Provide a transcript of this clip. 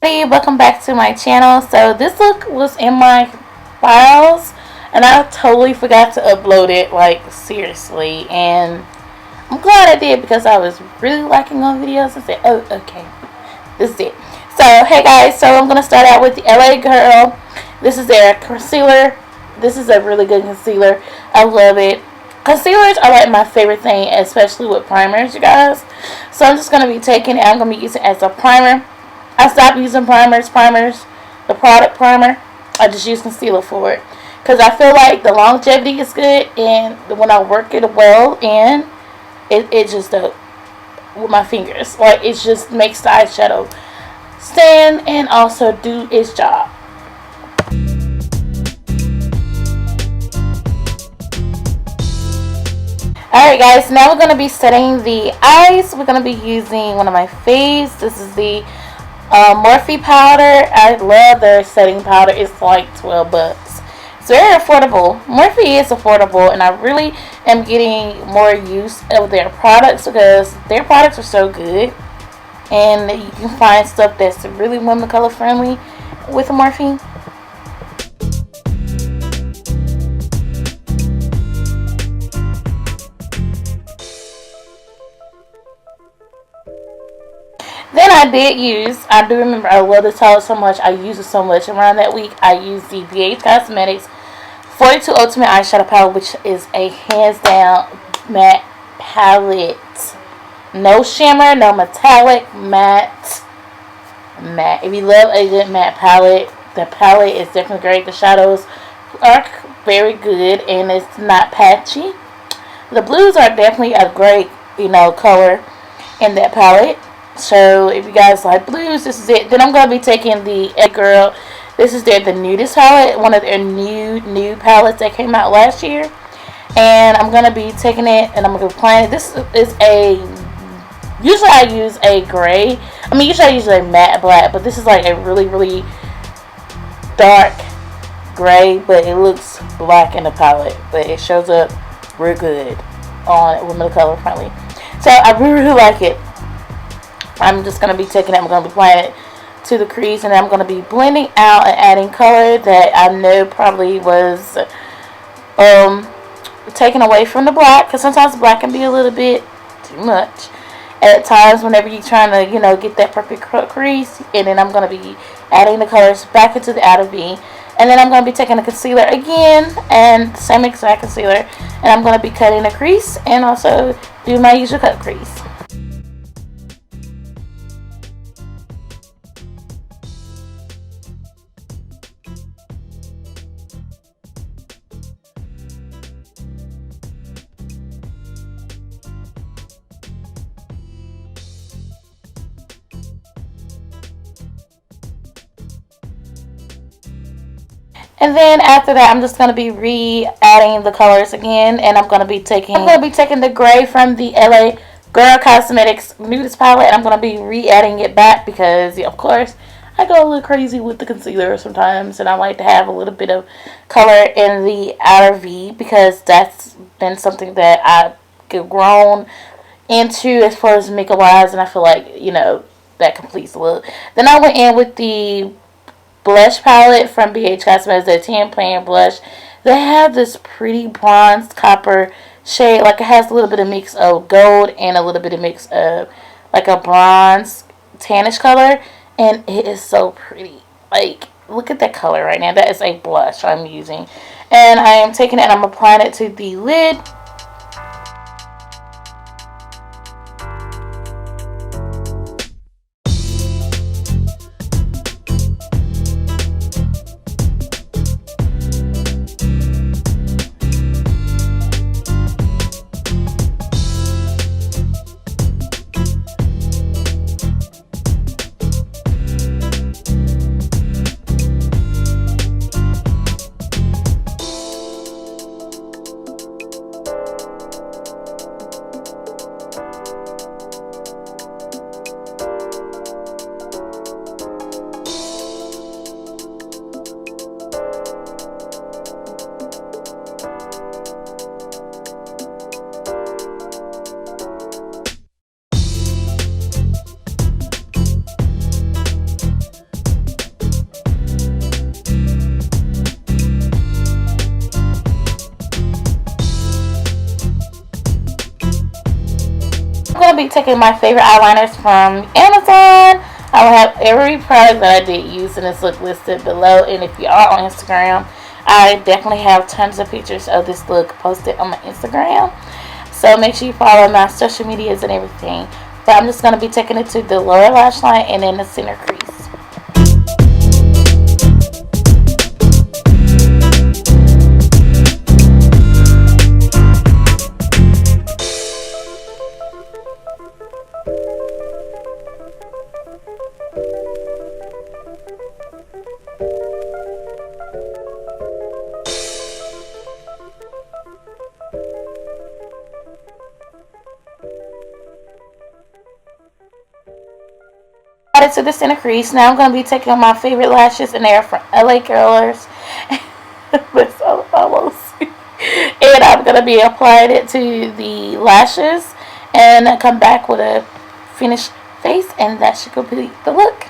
Hey, welcome back to my channel. So this look was in my files and I totally forgot to upload it, like seriously, and I'm glad I did because I was really liking on videos and said, oh okay, this is it. So hey guys, so I'm gonna start out with the LA Girl. This is their concealer. This is a really good concealer. I love it. Concealers are like my favorite thing, especially with primers, you guys. So I'm just gonna be taking it, I'm gonna be using it as a primer. I stopped using primers, the product primer. I just use concealer for it. Because I feel like the longevity is good, and when I work it well in, it just does with my fingers. Like, it just makes the eyeshadow stand and also do its job. Alright guys, now we're going to be setting the eyes. We're going to be using one of my faves. This is the Morphe powder. I love their setting powder. It's like 12 bucks. It's very affordable. Morphe is affordable, and I really am getting more use of their products because their products are so good, and you can find stuff that's really women color friendly with Morphe. Then I do remember, I love this palette so much. I use it so much. Around that week, I used the BH Cosmetics 42 Ultimate Eyeshadow Palette, which is a hands down matte palette. No shimmer, no metallic, matte. If you love a good matte palette, the palette is definitely great. The shadows are very good, and it's not patchy. The blues are definitely a great, color in that palette. So if you guys like blues, this is it. Then I'm going to be taking the Girl. This is the Nudist palette, one of their new palettes that came out last year. And I'm going to be taking it and I'm going to be applying it. This is usually I use a gray. Usually I use a matte black, but this is like a really, really dark gray, but it looks black in the palette. But it shows up real good on Women of Color Friendly. So I really, really like it. I'm just going to be taking it, I'm going to be applying it to the crease, and I'm going to be blending out and adding color that I know probably was taken away from the black, because sometimes black can be a little bit too much at times whenever you're trying to, get that perfect crease. And then I'm going to be adding the colors back into the outer V, and then I'm going to be taking the concealer again, and the same exact concealer, and I'm going to be cutting the crease and also do my usual cut crease. And then after that, I'm just going to be re-adding the colors again, and I'm going to be taking the gray from the LA Girl Cosmetics Nudist palette, and I'm going to be re-adding it back because, of course, I go a little crazy with the concealer sometimes, and I like to have a little bit of color in the outer V because that's been something that I've grown into as far as makeup wise, and I feel like, that completes the look. Then I went in with the blush palette from BH Cosmetics, the tan pan blush. They have this pretty bronze copper shade, like it has a little bit of mix of gold and a little bit of mix of like a bronze tannish color, and it is so pretty. Like, look at that color right now. That is a blush I'm using, and I am taking it and I'm applying it to the lid. to be taking my favorite eyeliners from Amazon. I will have every product that I did use in this look listed below. And if you are on Instagram, I definitely have tons of pictures of this look posted on my Instagram. So make sure you follow my social medias and everything. But I'm just going to be taking it to the lower lash line and then the center crease. It to the center crease. Now I'm going to be taking my favorite lashes, and they're from LA Curlers. It's almost. And I'm going to be applying it to the lashes and come back with a finished face, and that should complete the look.